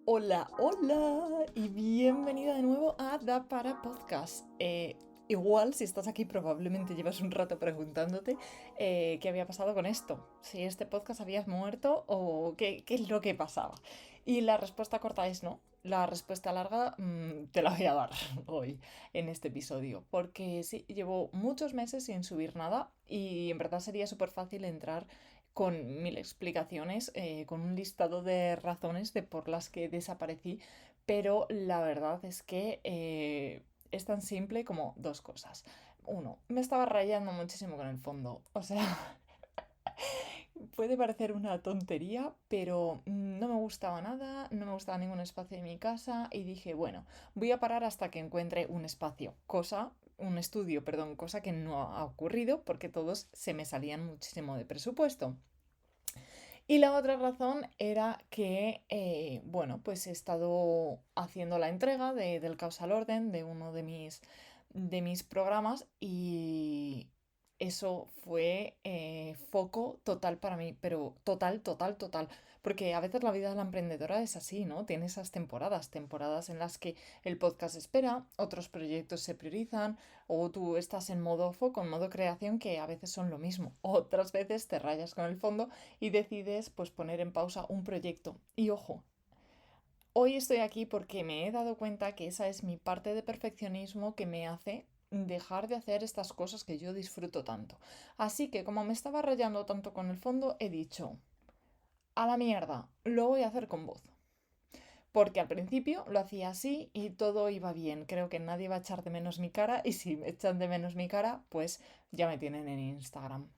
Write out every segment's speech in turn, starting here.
Hola, hola y bienvenida de nuevo a Da Para Podcast. Igual, si estás aquí, probablemente llevas un rato preguntándote qué había pasado con esto. Si este podcast había muerto o qué es lo que pasaba. Y la respuesta corta es no. La respuesta larga te la voy a dar hoy en este episodio. Porque sí, llevo muchos meses sin subir nada y en verdad sería súper fácil entrar con mil explicaciones, con un listado de razones de por las que desaparecí, pero la verdad es que es tan simple como dos cosas. Uno, me estaba rayando muchísimo con el fondo, o sea, puede parecer una tontería, pero no me gustaba nada, no me gustaba ningún espacio de mi casa y dije, bueno, voy a parar hasta que encuentre un estudio, perdón, cosa que no ha ocurrido porque todos se me salían muchísimo de presupuesto. Y la otra razón era que, bueno, pues he estado haciendo la entrega del Caos al Orden de uno de mis programas y eso fue foco total para mí, pero total, total, total. Porque a veces la vida de la emprendedora es así, ¿no? Tiene esas temporadas en las que el podcast espera, otros proyectos se priorizan, o tú estás en modo foco, en modo creación, que a veces son lo mismo. Otras veces te rayas con el fondo y decides pues poner en pausa un proyecto. Y ojo, hoy estoy aquí porque me he dado cuenta que esa es mi parte de perfeccionismo que me hace dejar de hacer estas cosas que yo disfruto tanto. Así que como me estaba rayando tanto con el fondo, he dicho, a la mierda, lo voy a hacer con voz. Porque al principio lo hacía así y todo iba bien. Creo que nadie va a echar de menos mi cara y si me echan de menos mi cara, pues ya me tienen en Instagram.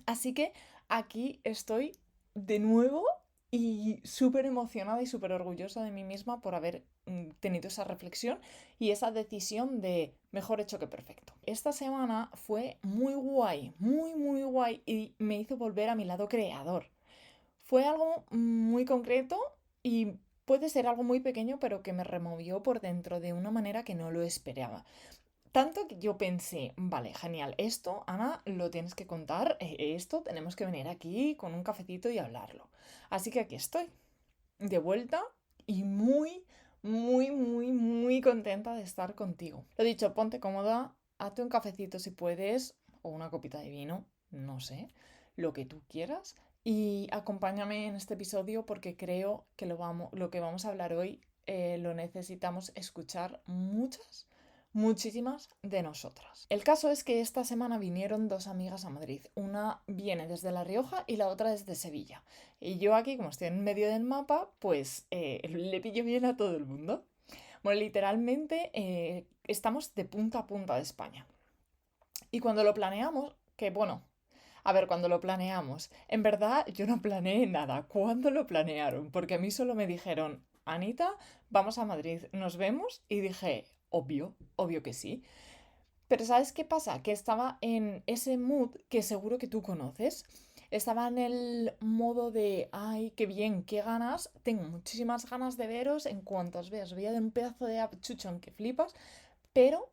Así que aquí estoy de nuevo y súper emocionada y súper orgullosa de mí misma por haber tenido esa reflexión y esa decisión de mejor hecho que perfecto. Esta semana fue muy guay, muy, muy guay y me hizo volver a mi lado creador. Fue algo muy concreto y puede ser algo muy pequeño, pero que me removió por dentro de una manera que no lo esperaba. Tanto que yo pensé, vale, genial, esto, Ana, lo tienes que contar, esto tenemos que venir aquí con un cafecito y hablarlo. Así que aquí estoy, de vuelta y muy, muy, muy, muy contenta de estar contigo. Lo dicho, ponte cómoda, hazte un cafecito si puedes, o una copita de vino, no sé, lo que tú quieras. Y acompáñame en este episodio porque creo que lo que vamos a hablar hoy lo necesitamos escuchar muchísimas de nosotras. El caso es que esta semana vinieron dos amigas a Madrid. Una viene desde La Rioja y la otra desde Sevilla. Y yo aquí, como estoy en medio del mapa, pues le pillo bien a todo el mundo. Bueno, literalmente estamos de punta a punta de España. Y cuando lo planeamos, que bueno, a ver, cuando lo planeamos, en verdad yo no planeé nada. ¿Cuándo lo planearon? Porque a mí solo me dijeron, Anita, vamos a Madrid, nos vemos. Y dije, obvio, obvio que sí. Pero ¿sabes qué pasa? Que estaba en ese mood que seguro que tú conoces. Estaba en el modo de, ay, qué bien, qué ganas. Tengo muchísimas ganas de veros. En cuanto os veas, os voy a dar un pedazo de achuchón que flipas. Pero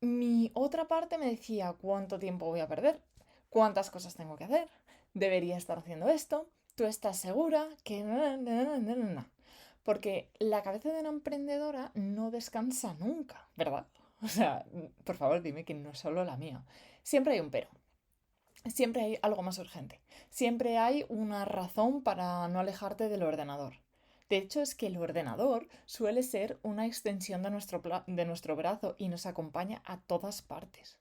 mi otra parte me decía, ¿cuánto tiempo voy a perder? ¿Cuántas cosas tengo que hacer? ¿Debería estar haciendo esto? ¿Tú estás segura? Que porque la cabeza de una emprendedora no descansa nunca, ¿verdad? O sea, por favor, dime que no es solo la mía. Siempre hay un pero. Siempre hay algo más urgente. Siempre hay una razón para no alejarte del ordenador. De hecho, es que el ordenador suele ser una extensión de nuestro brazo y nos acompaña a todas partes.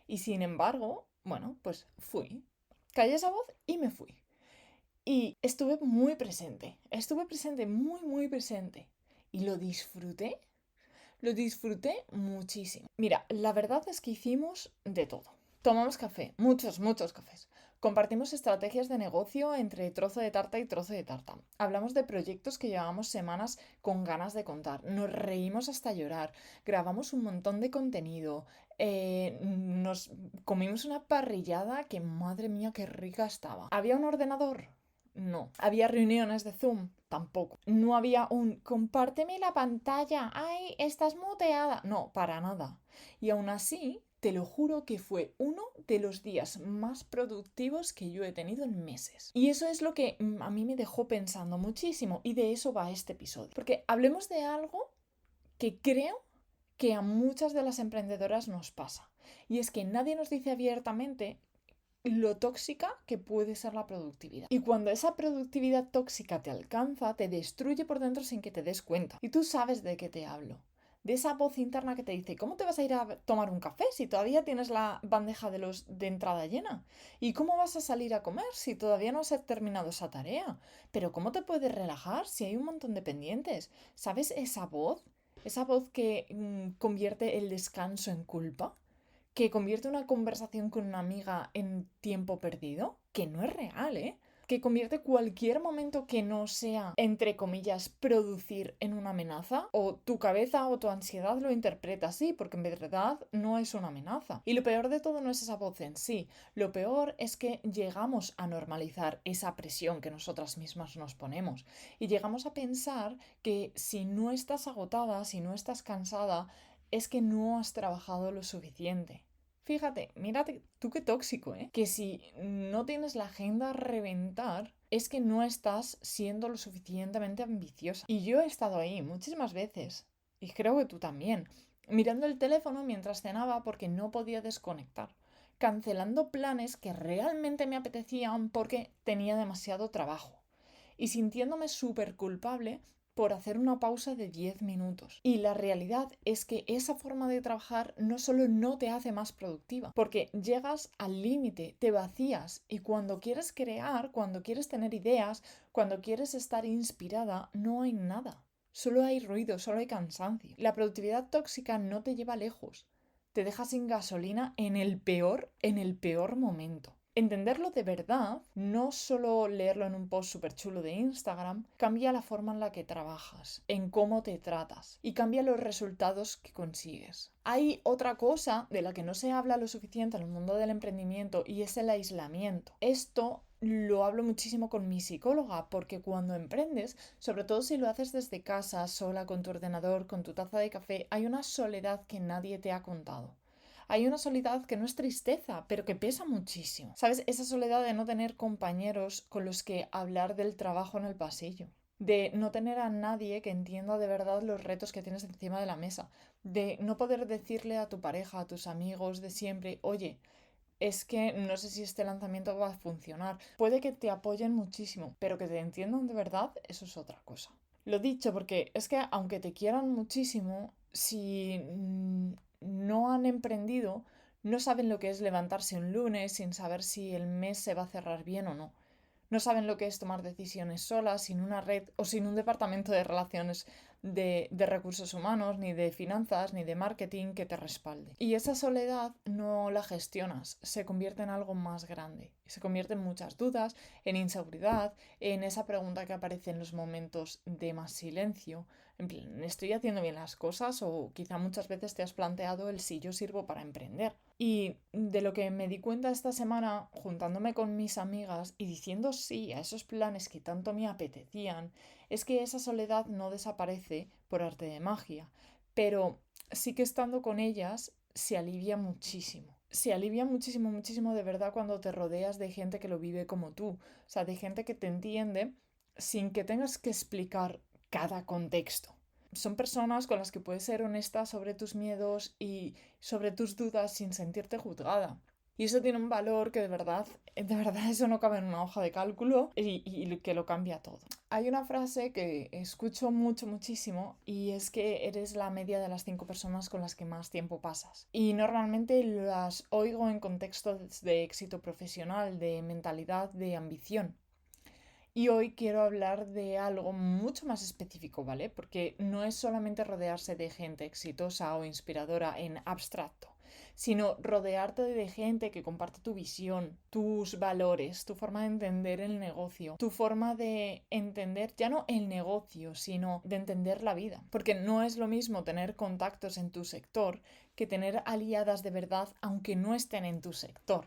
Y sin embargo, bueno, pues fui. Callé esa voz y me fui. Y estuve presente, muy, muy presente. Y lo disfruté muchísimo. Mira, la verdad es que hicimos de todo. Tomamos café, muchos, muchos cafés. Compartimos estrategias de negocio entre trozo de tarta y trozo de tarta. Hablamos de proyectos que llevábamos semanas con ganas de contar. Nos reímos hasta llorar. Grabamos un montón de contenido. Nos comimos una parrillada que, madre mía, qué rica estaba. ¿Había un ordenador? No. ¿Había reuniones de Zoom? Tampoco. No había un compárteme la pantalla. ¡Ay, estás muteada! No, para nada. Y aún así, te lo juro que fue uno de los días más productivos que yo he tenido en meses. Y eso es lo que a mí me dejó pensando muchísimo, y de eso va este episodio. Porque hablemos de algo que creo que a muchas de las emprendedoras nos pasa. Y es que nadie nos dice abiertamente lo tóxica que puede ser la productividad. Y cuando esa productividad tóxica te alcanza, te destruye por dentro sin que te des cuenta. Y tú sabes de qué te hablo. De esa voz interna que te dice, ¿cómo te vas a ir a tomar un café si todavía tienes la bandeja de entrada llena? ¿Y cómo vas a salir a comer si todavía no has terminado esa tarea? ¿Pero cómo te puedes relajar si hay un montón de pendientes? ¿Sabes esa voz? Esa voz que convierte el descanso en culpa, que convierte una conversación con una amiga en tiempo perdido, que no es real, ¿eh? Que convierte cualquier momento que no sea, entre comillas, producir en una amenaza, o tu cabeza o tu ansiedad lo interpreta así, porque en verdad no es una amenaza. Y lo peor de todo no es esa voz en sí, lo peor es que llegamos a normalizar esa presión que nosotras mismas nos ponemos, y llegamos a pensar que si no estás agotada, si no estás cansada, es que no has trabajado lo suficiente. Fíjate, mírate tú qué tóxico, ¿eh? Que si no tienes la agenda a reventar, es que no estás siendo lo suficientemente ambiciosa. Y yo he estado ahí muchísimas veces, y creo que tú también, mirando el teléfono mientras cenaba porque no podía desconectar, cancelando planes que realmente me apetecían porque tenía demasiado trabajo, y sintiéndome súper culpable por hacer una pausa de 10 minutos. Y la realidad es que esa forma de trabajar no solo no te hace más productiva, porque llegas al límite, te vacías, y cuando quieres crear, cuando quieres tener ideas, cuando quieres estar inspirada, no hay nada. Solo hay ruido, solo hay cansancio. La productividad tóxica no te lleva lejos. Te deja sin gasolina en el peor momento. Entenderlo de verdad, no solo leerlo en un post súper chulo de Instagram, cambia la forma en la que trabajas, en cómo te tratas, y cambia los resultados que consigues. Hay otra cosa de la que no se habla lo suficiente en el mundo del emprendimiento, y es el aislamiento. Esto lo hablo muchísimo con mi psicóloga, porque cuando emprendes, sobre todo si lo haces desde casa, sola, con tu ordenador, con tu taza de café, hay una soledad que nadie te ha contado. Hay una soledad que no es tristeza, pero que pesa muchísimo. ¿Sabes? Esa soledad de no tener compañeros con los que hablar del trabajo en el pasillo. De no tener a nadie que entienda de verdad los retos que tienes encima de la mesa. De no poder decirle a tu pareja, a tus amigos de siempre, oye, es que no sé si este lanzamiento va a funcionar. Puede que te apoyen muchísimo, pero que te entiendan de verdad, eso es otra cosa. Lo dicho porque es que aunque te quieran muchísimo, si no han emprendido, no saben lo que es levantarse un lunes sin saber si el mes se va a cerrar bien o no. No saben lo que es tomar decisiones solas, sin una red o sin un departamento de relaciones de recursos humanos, ni de finanzas, ni de marketing que te respalde. Y esa soledad no la gestionas, se convierte en algo más grande. Se convierte en muchas dudas, en inseguridad, en esa pregunta que aparece en los momentos de más silencio. En plan, ¿estoy haciendo bien las cosas? O quizá muchas veces te has planteado el si yo sirvo para emprender. Y de lo que me di cuenta esta semana, juntándome con mis amigas y diciendo sí a esos planes que tanto me apetecían, es que esa soledad no desaparece por arte de magia, pero sí que estando con ellas se alivia muchísimo. Se alivia muchísimo, muchísimo de verdad cuando te rodeas de gente que lo vive como tú, o sea, de gente que te entiende sin que tengas que explicar cada contexto. Son personas con las que puedes ser honesta sobre tus miedos y sobre tus dudas sin sentirte juzgada. Y eso tiene un valor que de verdad eso no cabe en una hoja de cálculo y que lo cambia todo. Hay una frase que escucho mucho, muchísimo, y es que eres la media de las 5 personas con las que más tiempo pasas. Y normalmente las oigo en contextos de éxito profesional, de mentalidad, de ambición. Y hoy quiero hablar de algo mucho más específico, ¿vale? Porque no es solamente rodearse de gente exitosa o inspiradora en abstracto, sino rodearte de gente que comparte tu visión, tus valores, tu forma de entender el negocio, tu forma de entender ya no el negocio, sino de entender la vida. Porque no es lo mismo tener contactos en tu sector que tener aliadas de verdad aunque no estén en tu sector.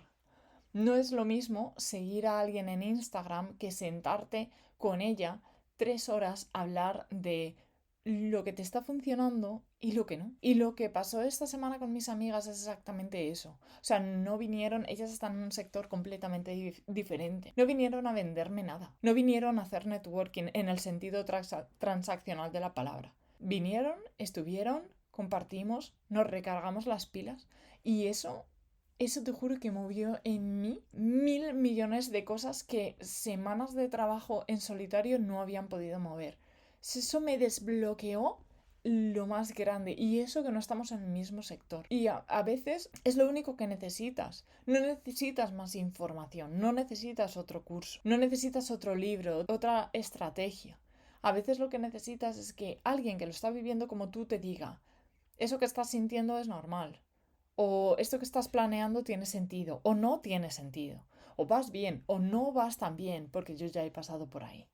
No es lo mismo seguir a alguien en Instagram que sentarte con ella 3 horas a hablar de lo que te está funcionando y lo que no. Y lo que pasó esta semana con mis amigas es exactamente eso. O sea, no vinieron, ellas están en un sector completamente diferente. No vinieron a venderme nada. No vinieron a hacer networking en el sentido transaccional de la palabra. Vinieron, estuvieron, compartimos, nos recargamos las pilas y eso te juro que movió en mí 1.000 millones de cosas que semanas de trabajo en solitario no habían podido mover. Eso me desbloqueó lo más grande y eso que no estamos en el mismo sector. Y a veces es lo único que necesitas. No necesitas más información, no necesitas otro curso, no necesitas otro libro, otra estrategia. A veces lo que necesitas es que alguien que lo está viviendo como tú te diga, eso que estás sintiendo es normal. O esto que estás planeando tiene sentido o no tiene sentido. O vas bien o no vas tan bien porque yo ya he pasado por ahí.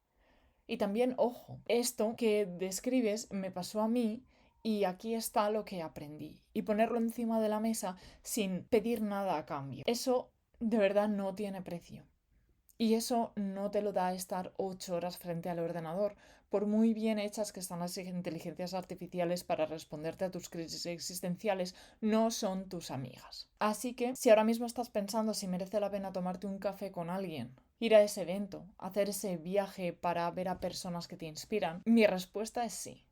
Y también, ojo, esto que describes me pasó a mí y aquí está lo que aprendí. Y ponerlo encima de la mesa sin pedir nada a cambio. Eso de verdad no tiene precio. Y eso no te lo da estar 8 horas frente al ordenador, por muy bien hechas que están las inteligencias artificiales para responderte a tus crisis existenciales, no son tus amigas. Así que, si ahora mismo estás pensando si merece la pena tomarte un café con alguien, ir a ese evento, hacer ese viaje para ver a personas que te inspiran, mi respuesta es sí.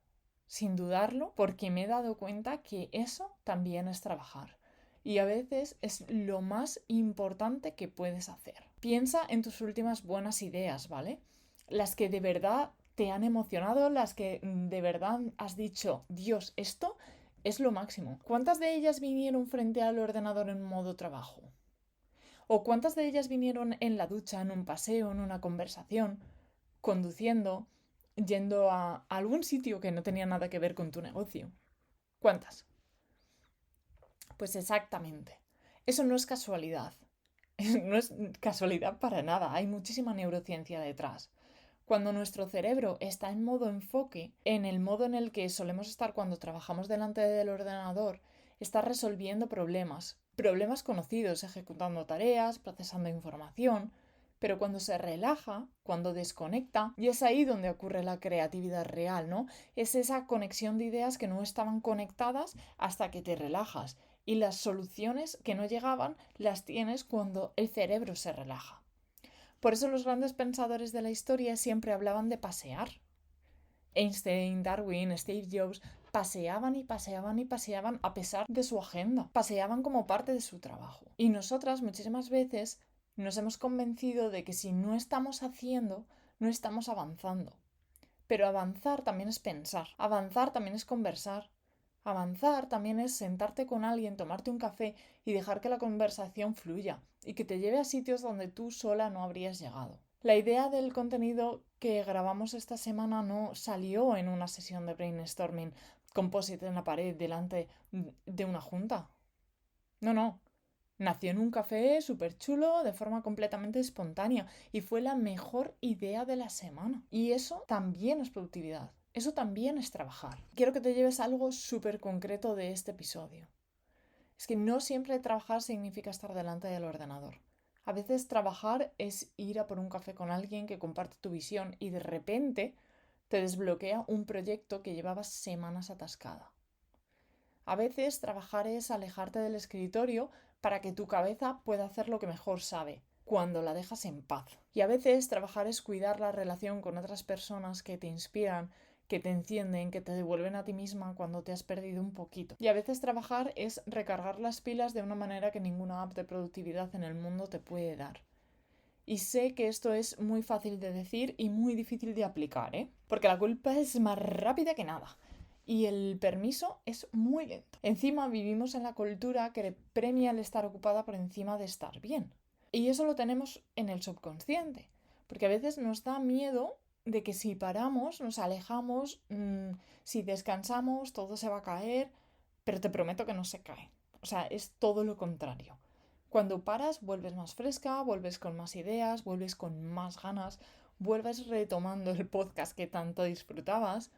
Sin dudarlo, porque me he dado cuenta que eso también es trabajar. Y a veces es lo más importante que puedes hacer. Piensa en tus últimas buenas ideas, ¿vale? Las que de verdad te han emocionado, las que de verdad has dicho, Dios, esto es lo máximo. ¿Cuántas de ellas vinieron frente al ordenador en modo trabajo? ¿O cuántas de ellas vinieron en la ducha, en un paseo, en una conversación, conduciendo, yendo a algún sitio que no tenía nada que ver con tu negocio? ¿Cuántas? Pues exactamente. Eso no es casualidad. No es casualidad para nada. Hay muchísima neurociencia detrás. Cuando nuestro cerebro está en modo enfoque, en el modo en el que solemos estar cuando trabajamos delante del ordenador, está resolviendo problemas, problemas conocidos, ejecutando tareas, procesando información, pero cuando se relaja, cuando desconecta, y es ahí donde ocurre la creatividad real, ¿no? Es esa conexión de ideas que no estaban conectadas hasta que te relajas, y las soluciones que no llegaban las tienes cuando el cerebro se relaja. Por eso los grandes pensadores de la historia siempre hablaban de pasear. Einstein, Darwin, Steve Jobs paseaban y paseaban y paseaban a pesar de su agenda. Paseaban como parte de su trabajo. Y nosotras muchísimas veces nos hemos convencido de que si no estamos haciendo, no estamos avanzando. Pero avanzar también es pensar. Avanzar también es conversar. Avanzar también es sentarte con alguien, tomarte un café y dejar que la conversación fluya y que te lleve a sitios donde tú sola no habrías llegado. La idea del contenido que grabamos esta semana no salió en una sesión de brainstorming con post-it en la pared delante de una junta. No, no. Nació en un café súper chulo de forma completamente espontánea y fue la mejor idea de la semana. Y eso también es productividad. Eso también es trabajar. Quiero que te lleves algo súper concreto de este episodio. Es que no siempre trabajar significa estar delante del ordenador. A veces trabajar es ir a por un café con alguien que comparte tu visión y de repente te desbloquea un proyecto que llevabas semanas atascada. A veces trabajar es alejarte del escritorio para que tu cabeza pueda hacer lo que mejor sabe, cuando la dejas en paz. Y a veces trabajar es cuidar la relación con otras personas que te inspiran, que te encienden, que te devuelven a ti misma cuando te has perdido un poquito. Y a veces trabajar es recargar las pilas de una manera que ninguna app de productividad en el mundo te puede dar. Y sé que esto es muy fácil de decir y muy difícil de aplicar, ¿eh? Porque la culpa es más rápida que nada. Y el permiso es muy lento. Encima vivimos en la cultura que premia el estar ocupada por encima de estar bien. Y eso lo tenemos en el subconsciente. Porque a veces nos da miedo de que si paramos, nos alejamos, si descansamos, todo se va a caer. Pero te prometo que no se cae. O sea, es todo lo contrario. Cuando paras, vuelves más fresca, vuelves con más ideas, vuelves con más ganas, vuelves retomando el podcast que tanto disfrutabas.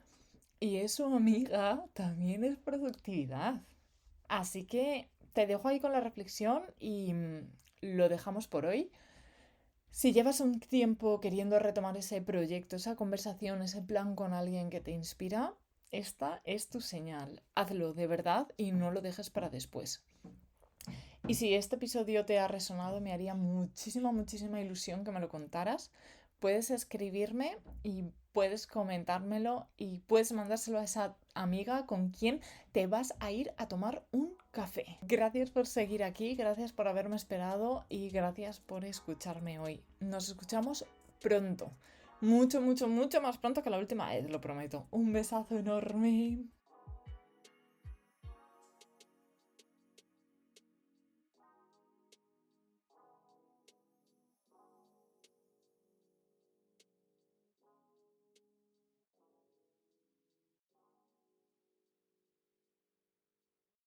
Y eso, amiga, también es productividad. Así que te dejo ahí con la reflexión y lo dejamos por hoy. Si llevas un tiempo queriendo retomar ese proyecto, esa conversación, ese plan con alguien que te inspira, esta es tu señal. Hazlo de verdad y no lo dejes para después. Y si este episodio te ha resonado, me haría muchísima, muchísima ilusión que me lo contaras. Puedes escribirme y puedes comentármelo y puedes mandárselo a esa amiga con quien te vas a ir a tomar un café. Gracias por seguir aquí, gracias por haberme esperado y gracias por escucharme hoy. Nos escuchamos pronto. Mucho, mucho, mucho más pronto que la última vez, lo prometo. Un besazo enorme.